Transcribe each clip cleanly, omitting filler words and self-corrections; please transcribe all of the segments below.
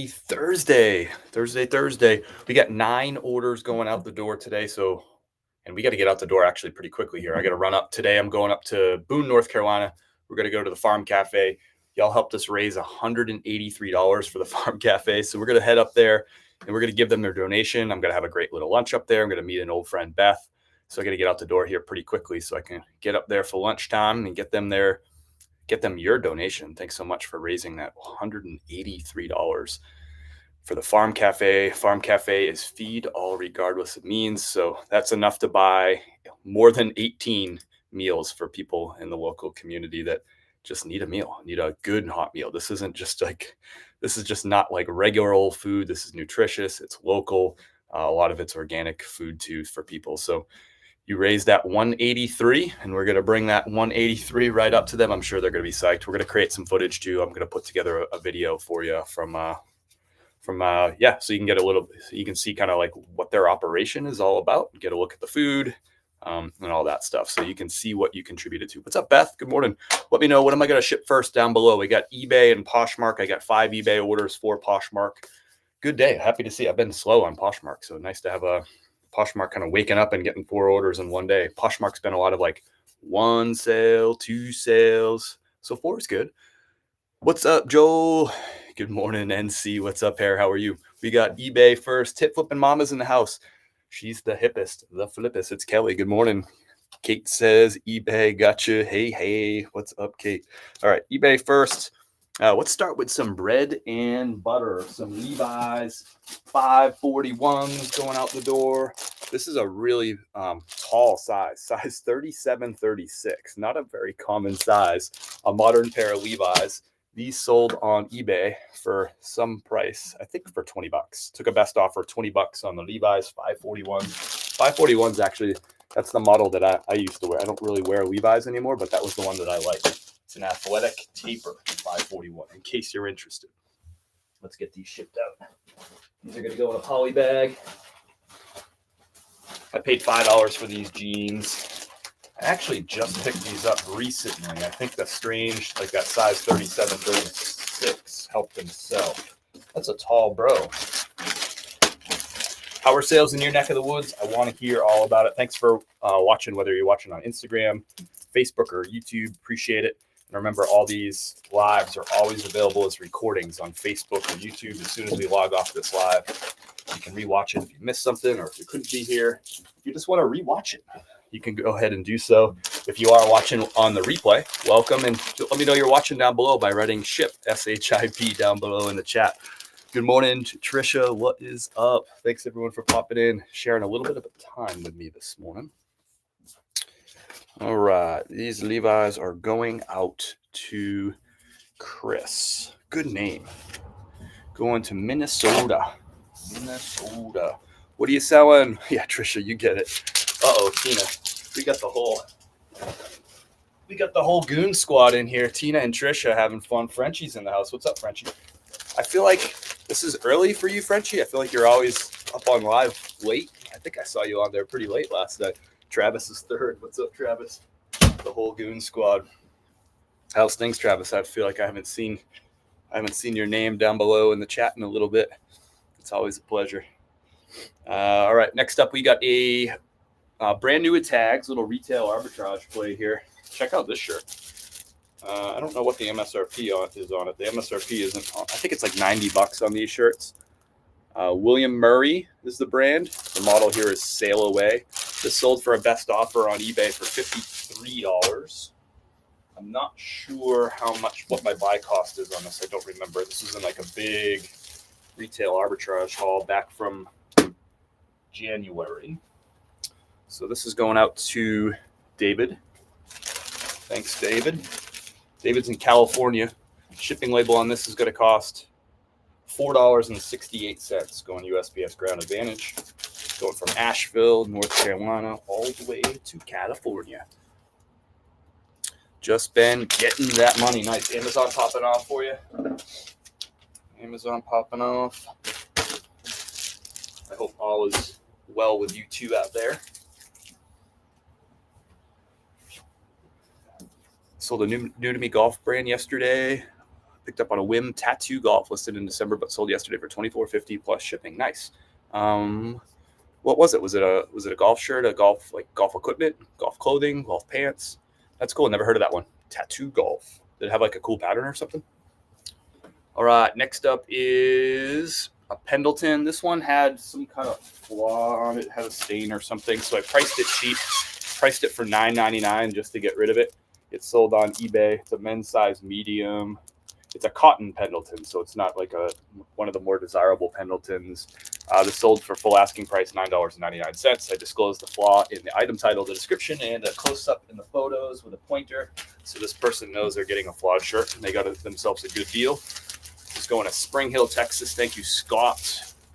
Thursday. We got 9 orders going out the door today, and we gotta get out the door actually pretty quickly here. I gotta run up today. I'm going up to Boone, North Carolina. We're gonna go to the Farm Cafe. Y'all helped us raise $183 for the Farm Cafe, so we're gonna head up there, and we're gonna give them their donation. I'm gonna have a great little lunch up there. I'm gonna meet an old friend, Beth, so I gotta get out the door here pretty quickly so I can get up there for lunchtime and get them your donation. Thanks so much for raising that $183 for the Farm Cafe. Farm Cafe is feed all regardless of means. So that's enough to buy more than 18 meals for people in the local community that just need a meal, need a good and hot meal. This is just not like regular old food. This is nutritious. It's local. A lot of it's organic food too for people. So you raise that 183 and we're going to bring that 183 right up to them. I'm sure they're going to be psyched. We're going to create some footage too. I'm going to put together a video for you so you can get so you can see kind of like what their operation is all about, get a look at the food, and all that stuff. So you can see what you contributed to. What's up, Beth? Good morning. Let me know, what am I going to ship first down below? We got eBay and Poshmark. I got 5 eBay orders, 4 Poshmark. Good day. Happy to see. I've been slow on Poshmark. So nice to have a Poshmark kind of waking up and getting 4 orders in one day. Poshmark's been a lot of like 1 sale, 2 sales. So 4 is good. What's up, Joel? Good morning, NC. What's up, Hair? How are you? We got eBay first. Tip flipping mama's in the house. She's the hippest, the flippest. It's Kelly. Good morning. Kate says eBay. Gotcha. Hey. What's up, Kate? All right, eBay first. Let's start with some bread and butter. Some Levi's 541s going out the door. This is a really tall size 37, 36. Not a very common size. A modern pair of Levi's. These sold on eBay for some price, I think for $20. Took a best offer, $20 on the Levi's 541. 541s actually, that's the model that I used to wear. I don't really wear Levi's anymore, but that was the one that I liked. It's an athletic taper 541, in case you're interested. Let's get these shipped out. These are going to go in a poly bag. I paid $5 for these jeans. I actually just picked these up recently. I think the strange, like that size 37, 36 helped them sell. That's a tall bro. Power sales in your neck of the woods. I want to hear all about it. Thanks for watching, whether you're watching on Instagram, Facebook, or YouTube. Appreciate it. And remember, all these lives are always available as recordings on Facebook or YouTube. As soon as we log off this live, you can rewatch it if you missed something or if you couldn't be here. If you just want to rewatch it, you can go ahead and do so. If you are watching on the replay, welcome. And let me know you're watching down below by writing SHIP, S-H-I-P, down below in the chat. Good morning, Trisha. What is up? Thanks, everyone, for popping in, sharing a little bit of time with me this morning. All right. These Levi's are going out to Chris. Good name. Going to Minnesota. What are you selling? Yeah, Trisha, you get it. Uh-oh, Tina. We got the whole goon squad in here. Tina and Trisha having fun. Frenchie's in the house. What's up, Frenchie? I feel like this is early for you, Frenchie. I feel like you're always up on live late. I think I saw you on there pretty late last night. Travis is third. What's up, Travis? The whole goon squad. How's things, Travis? I feel like I haven't seen your name down below in the chat in a little bit. It's always a pleasure. All right, next up we got a brand new with tags, little retail arbitrage play here. Check out this shirt. I don't know what the MSRP is on it. The MSRP isn't on. I think it's like $90 on these shirts. William Murray is the brand. The model here is Sail Away. This sold for a best offer on eBay for $53. I'm not sure what my buy cost is on this. I don't remember. This was in like a big retail arbitrage haul back from January. So this is going out to David. Thanks, David. David's in California. Shipping label on this is going to cost $4.68 going USPS Ground Advantage. Going from Asheville, North Carolina, all the way to California. Just been getting that money. Nice. Amazon popping off for you. Amazon popping off. I hope all is well with you two out there. Sold a new to me golf brand yesterday. Picked up on a whim. Tattoo Golf listed in December, but sold yesterday for $24.50 plus shipping. Nice. What was it? Was it a golf shirt, a golf equipment, golf clothing, golf pants? That's cool. Never heard of that one. Tattoo Golf. Did it have like a cool pattern or something? All right. Next up is a Pendleton. This one had some kind of flaw on it. It had a stain or something. So I priced it cheap. Priced it for $9.99 just to get rid of it. It's sold on eBay. It's a men's size medium. It's a cotton Pendleton, so it's not like one of the more desirable Pendletons. This sold for full asking price, $9.99. I disclosed the flaw in the item title, the description, and a close-up in the photos with a pointer. So this person knows they're getting a flawed shirt, and they got themselves a good deal. It's going to Spring Hill, Texas. Thank you, Scott.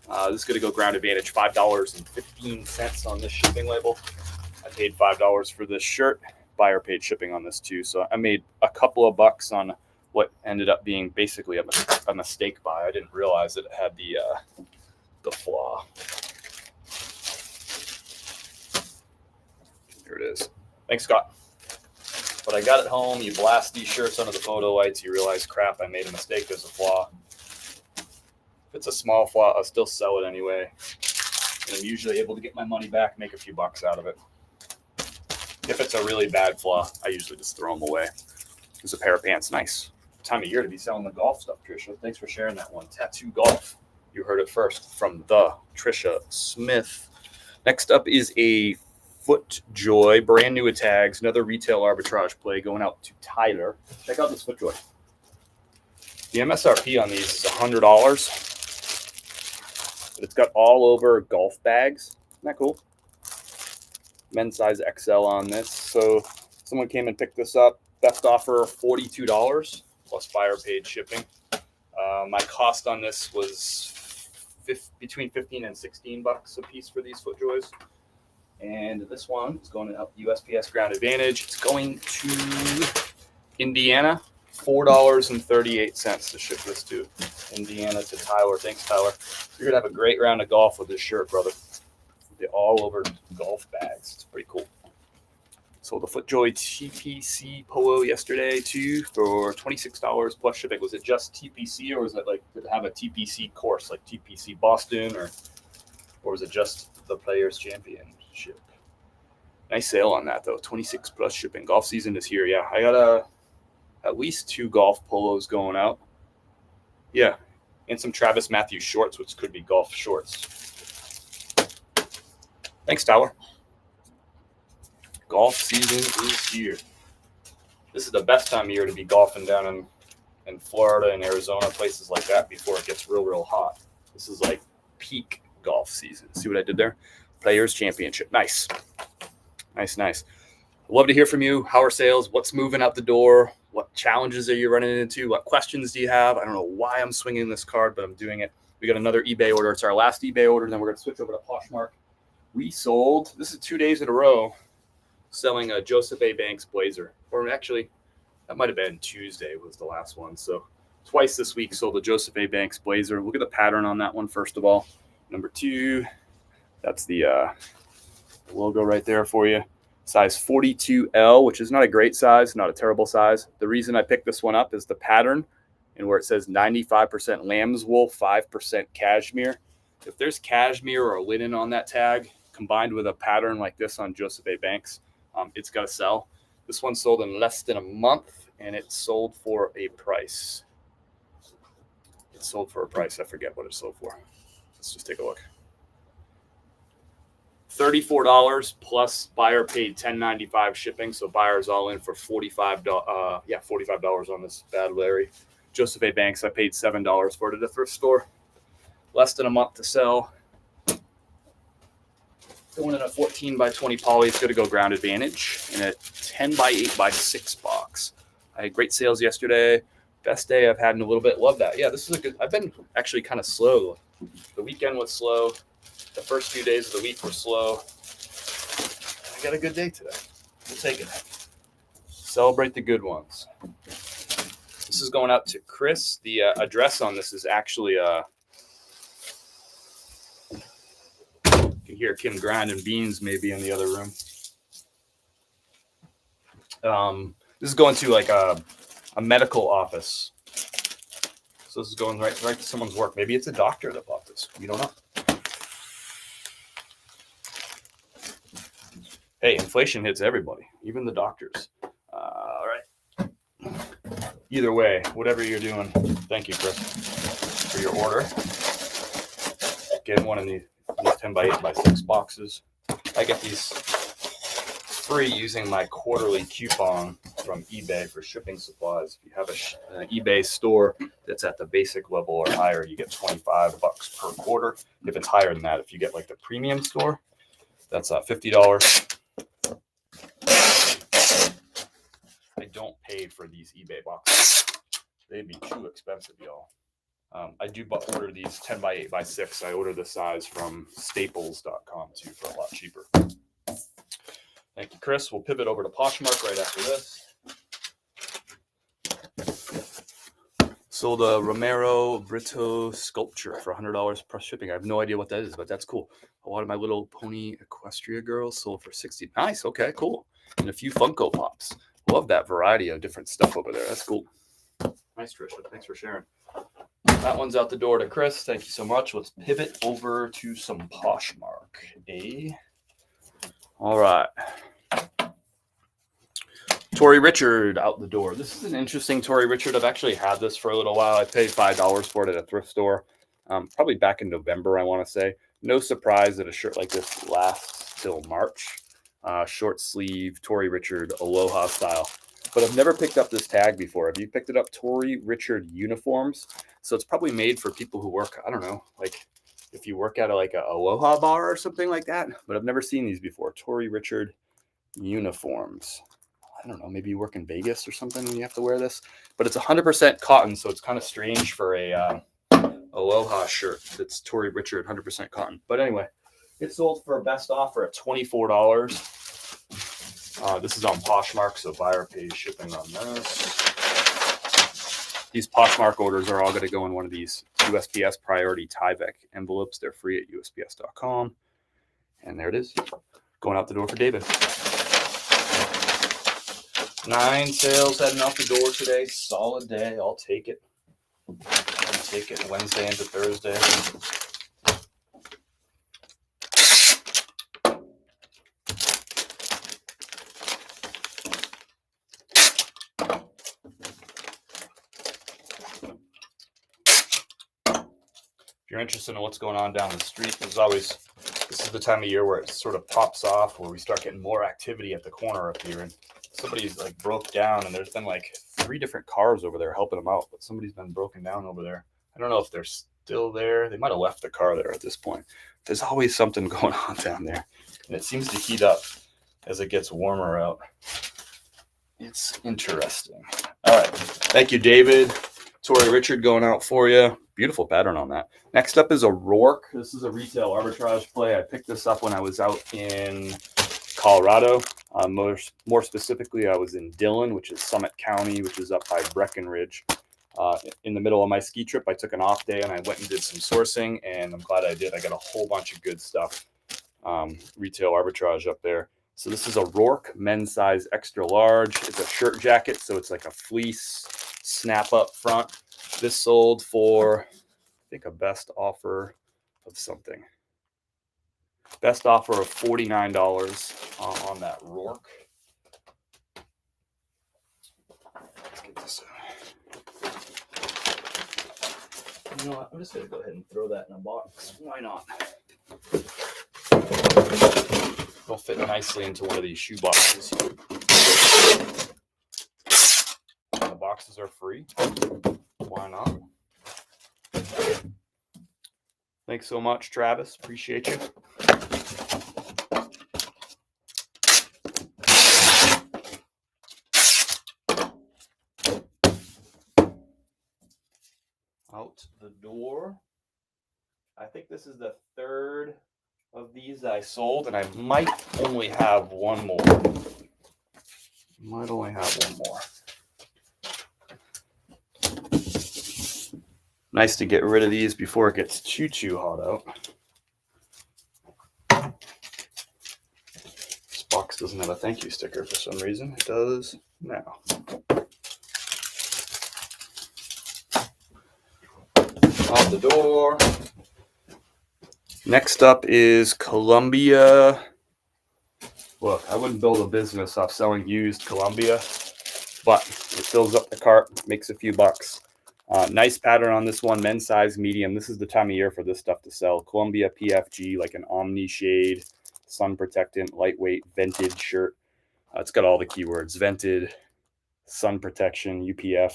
This is going to go Ground Advantage, $5.15 on this shipping label. I paid $5 for this shirt. Buyer paid shipping on this too. So I made a couple of bucks on what ended up being basically a mistake buy. I didn't realize that it had the flaw. Here it is. Thanks, Scott. But I got it home. You blast these shirts under the photo lights. You realize, crap, I made a mistake. There's a flaw. If it's a small flaw, I'll still sell it anyway. And I'm usually able to get my money back, make a few bucks out of it. If it's a really bad flaw, I usually just throw them away. There's a pair of pants. Nice. Time of year to be selling the golf stuff, Trisha. Thanks for sharing that one. Tattoo Golf. You heard it first from the Trisha Smith. Next up is a FootJoy, brand new at tags. Another retail arbitrage play going out to Tyler. Check out this FootJoy. The MSRP on these is $100. But it's got all over golf bags. Isn't that cool? Men's size XL on this. So someone came and picked this up. Best offer, $42 plus buyer paid shipping. My cost on this was between $15 and $16 a piece for these FootJoys. And this one is going to USPS Ground Advantage. It's going to Indiana, $4.38 to ship this to Indiana to Tyler. Thanks, Tyler. You're going to have a great round of golf with this shirt, brother. They're all over golf bags. It's pretty cool. Sold the FootJoy TPC Polo yesterday too for $26 plus shipping. Was it just TPC, or was it like, did it have a TPC course like TPC Boston, or was it just the Players Championship? Nice sale on that though. 26 plus shipping. Golf season is here. Yeah, I got at least 2 golf polos going out. Yeah, and some Travis Matthews shorts, which could be golf shorts. Thanks, Tyler. Golf season is here. This is the best time of year to be golfing down in Florida and Arizona, places like that, before it gets real hot. This is like peak golf season. See what I did there? Players Championship. Nice. Nice. Love to hear from you. How are sales? What's moving out the door? What challenges are you running into? What questions do you have? I don't know why I'm swinging this card, but I'm doing it. We got another eBay order. It's our last eBay order. Then we're going to switch over to Poshmark. We sold, this is 2 days in a row, selling a Joseph A. Banks blazer. Or actually, that might have been Tuesday was the last one. So twice this week sold a Joseph A. Banks blazer. Look at the pattern on that one, first of all. Number 2, that's the logo right there for you. Size 42L, which is not a great size, not a terrible size. The reason I picked this one up is the pattern, and where it says 95% lamb's wool, 5% cashmere. If there's cashmere or linen on that tag, combined with a pattern like this on Joseph A. Banks, it's got to sell. This one sold in less than a month, and it sold for a price. It sold for a price. I forget what it sold for. Let's just take a look. $34 plus buyer paid $10.95 shipping, so buyers all in for $45. $45 on this bad Larry. Joseph A. Banks, I paid $7 for it at a thrift store. Less than a month to sell. Going in a 14 by 20 poly, it's going to go Ground Advantage in a 10 by 8 by 6 box. I had great sales yesterday. Best day I've had in a little bit. Love that. Yeah, this is a good. I've been actually kind of slow. The weekend was slow. The first few days of the week were slow. I got a good day today. We'll take it. Celebrate the good ones. This is going out to Chris. The address on this is actually you can hear Kim grinding beans maybe in the other room. This is going to like a medical office So this is going right to someone's work. Maybe it's a doctor that bought this. You don't know. Hey, inflation hits everybody, even the doctors. All right. Either way, whatever you're doing, thank you, Chris, for your order. Getting one of these 10 by 8 by 6 boxes. I get these free using my quarterly coupon from eBay for shipping supplies. If you have an eBay store that's at the basic level or higher, you get $25 per quarter. If it's higher than that, if you get like the premium store, that's $50. I don't pay for these eBay boxes. They'd be too expensive, y'all. I do order these 10 by 8 by 6. I order the size from staples.com too for a lot cheaper. Thank you, Chris. We'll pivot over to Poshmark right after this. Sold a Romero Brito sculpture for $100 plus shipping. I have no idea what that is, but that's cool. A lot of my little pony equestria girls sold for $60. Nice. Okay, cool. And a few Funko Pops. Love that variety of different stuff over there. That's cool. Nice, Trisha. Thanks for sharing. That one's out the door to Chris. Thank you so much. Let's pivot over to some Poshmark. All right. Tori Richard out the door. This is an interesting Tori Richard. I've actually had this for a little while. I paid $5 for it at a thrift store, probably back in November, I want to say. No surprise that a shirt like this lasts till March. Short sleeve, Tori Richard, Aloha style. But I've never picked up this tag before. Have you picked it up? Tori Richard uniforms. So it's probably made for people who work, I don't know, like if you work at a Aloha bar or something like that. But I've never seen these before. Tori Richard uniforms. I don't know, maybe you work in Vegas or something and you have to wear this. But it's 100% cotton, so it's kind of strange for a Aloha shirt that's Tori Richard 100% cotton. But anyway, it sold for a best offer at $24. This is on Poshmark, so buyer pays shipping on this. These Poshmark orders are all going to go in one of these USPS Priority Tyvek envelopes. They're free at USPS.com. And there it is. Going out the door for David. 9 sales heading out the door today. Solid day. I'll take it. I'll take it Wednesday into Thursday. If you're interested in what's going on down the street, this is the time of year where it sort of pops off, where we start getting more activity at the corner up here. And somebody's like broke down, and there's been like 3 different cars over there helping them out, but somebody's been broken down over there. I don't know if they're still there. They might have left the car there at this point. There's always something going on down there, and it seems to heat up as it gets warmer out. It's interesting. All right. Thank you, David. Tori Richard going out for you. Beautiful pattern on that. Next up is a Rourke. This is a retail arbitrage play. I picked this up when I was out in Colorado. More specifically, I was in Dillon, which is Summit County, which is up by Breckenridge. In the middle of my ski trip, I took an off day and I went and did some sourcing, and I'm glad I did. I got a whole bunch of good stuff. Retail arbitrage up there. So this is a Rourke men's size extra large. It's a shirt jacket, so it's like a fleece snap up front. This sold for, I think, a best offer of something. Best offer of $49 on that Rourke. Let's get this out. You know what? I'm just going to go ahead and throw that in a box. Why not? It'll fit nicely into one of these shoe boxes. The boxes are free. Why not? Thanks so much, Travis. Appreciate you. Out the door. I think this is the 3rd of these I sold, and I might only have one more. Nice to get rid of these before it gets too hot out. This box doesn't have a thank you sticker for some reason. It does now. out the door. Next up is Columbia. Look, I wouldn't build a business off selling used Columbia, but it fills up the cart, makes a few bucks. Nice pattern on this one, men's size, medium. This is the time of year for this stuff to sell. Columbia PFG, like an omni shade, sun protectant, lightweight, vented shirt. It's got all the keywords: vented, sun protection, UPF.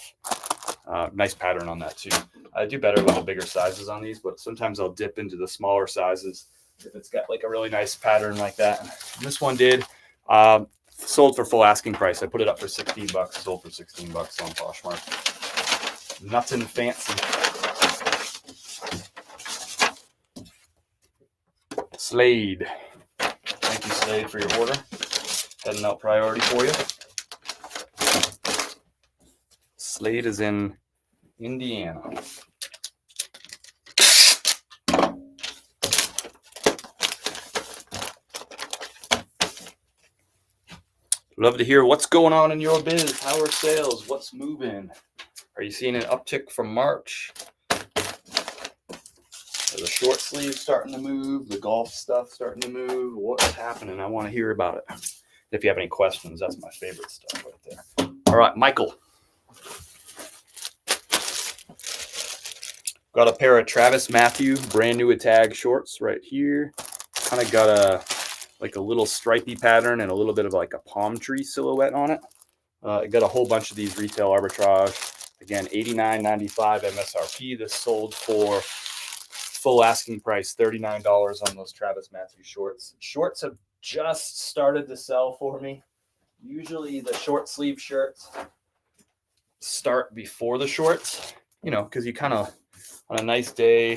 Nice pattern on that too. I do better with the bigger sizes on these, but sometimes I'll dip into the smaller sizes if it's got like a really nice pattern like that. And this one did. Sold for full asking price. I put it up for 16 bucks, sold for 16 bucks on Poshmark. Nothing fancy. Slade. Thank you, Slade, for your order. Heading out priority for you. Slade is in Indiana. Love to hear what's going on in your biz. How are sales? What's moving? Are you seeing an uptick from March? Are the short sleeves starting to move? The golf stuff starting to move? What's happening? I want to hear about it. If you have any questions, that's my favorite stuff right there. All right, Michael. Got a pair of Travis Matthew brand new tag shorts right here. Kind of got a little stripy pattern and a little bit of like a palm tree silhouette on it. I got a whole bunch of these retail arbitrage. Again, $89.95 MSRP. This sold for full asking price, $39 on those Travis Matthew shorts. Shorts have just started to sell for me. Usually the short sleeve shirts start before the shorts, you know, because you kind of, on a nice day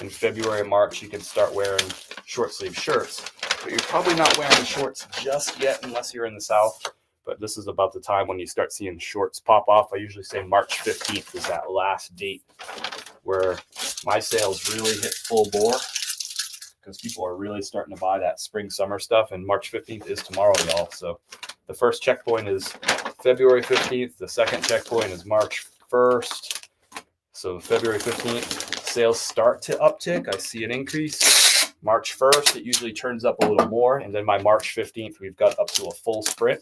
in February or March, you can start wearing short sleeve shirts. But you're probably not wearing shorts just yet unless you're in the South. But this is about the time when you start seeing shorts pop off. I usually say March 15th is that last date where my sales really hit full bore because people are really starting to buy that spring summer stuff. And March 15th is tomorrow, y'all. So the first checkpoint is February 15th. The second checkpoint is March 1st. So February 15th, sales start to uptick. I see an increase. March 1st, it usually turns up a little more. And then by March 15th, we've got up to a full sprint.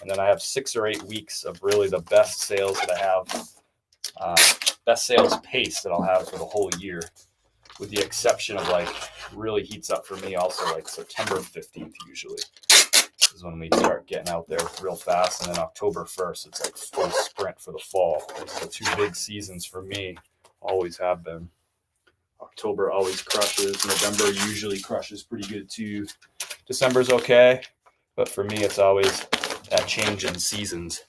And then I have 6 or 8 weeks of really the best sales that I have, best sales pace that I'll have for the whole year, with the exception of like really heats up for me also like September 15th usually is when we start getting out there real fast. And then October 1st, it's like full sprint for the fall. Those are the 2 big seasons for me, always have been. October always crushes. November usually crushes pretty good too. December's okay, but for me, it's always that change in seasons.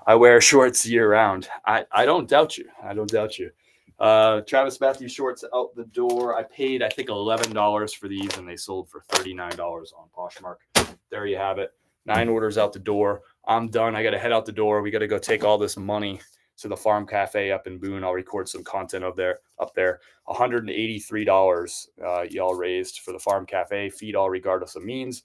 I wear shorts year round. I don't doubt you. I don't doubt you. Travis Matthew shorts out the door. I paid, I think, $11 for these, and they sold for $39 on Poshmark. There you have it. 9 orders out the door. I'm done. I got to head out the door. We got to go take all this money to the Farm Cafe up in Boone. I'll record some content up there. $183 y'all raised for the Farm Cafe. Feed all regardless of means.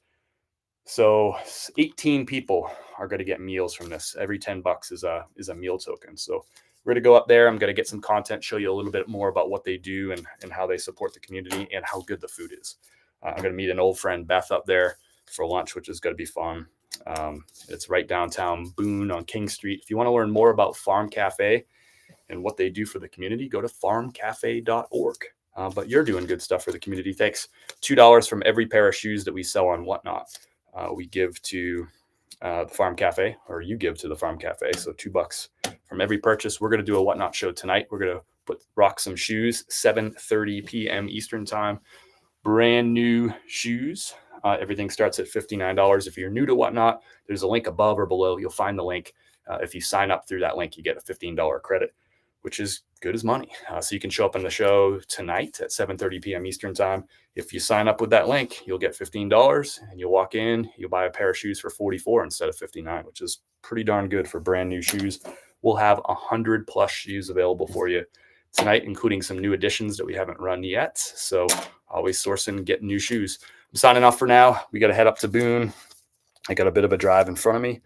So 18 people are going to get meals from this. Every 10 bucks is a meal token. So we're going to go up there. I'm going to get some content, show you a little bit more about what they do and how they support the community and how good the food is. I'm going to meet an old friend, Beth, up there for lunch, which is going to be fun. It's right downtown Boone on King Street. If you want to learn more about Farm Cafe and what they do for the community, go to farmcafe.org. But you're doing good stuff for the community. Thanks. $2 from every pair of shoes that we sell on Whatnot. We give to the Farm Cafe, or you give to the Farm Cafe. So $2 from every purchase. We're going to do a Whatnot show tonight. We're going to rock some shoes, 7:30 p.m. Eastern time. Brand new shoes. Everything starts at $59. If you're new to Whatnot, there's a link above or below. You'll find the link. If you sign up through that link, you get a $15 credit, which is good as money. So you can show up on the show tonight at 7:30 p.m. Eastern time. If you sign up with that link, you'll get $15 and you'll walk in, you'll buy a pair of shoes for $44 instead of $59, which is pretty darn good for brand new shoes. We'll have 100 plus shoes available for you tonight, including some new additions that we haven't run yet. So always sourcing, getting new shoes. I'm signing off for now. We got to head up to Boone. I got a bit of a drive in front of me.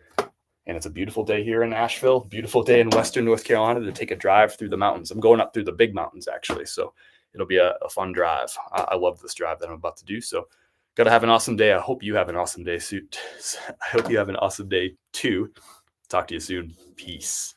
And it's a beautiful day here in Asheville, beautiful day in Western North Carolina to take a drive through the mountains. I'm going up through the big mountains, actually. So it'll be a fun drive. I love this drive that I'm about to do. So got to have an awesome day. I hope you have an awesome day. I hope you have an awesome day too. Talk to you soon. Peace.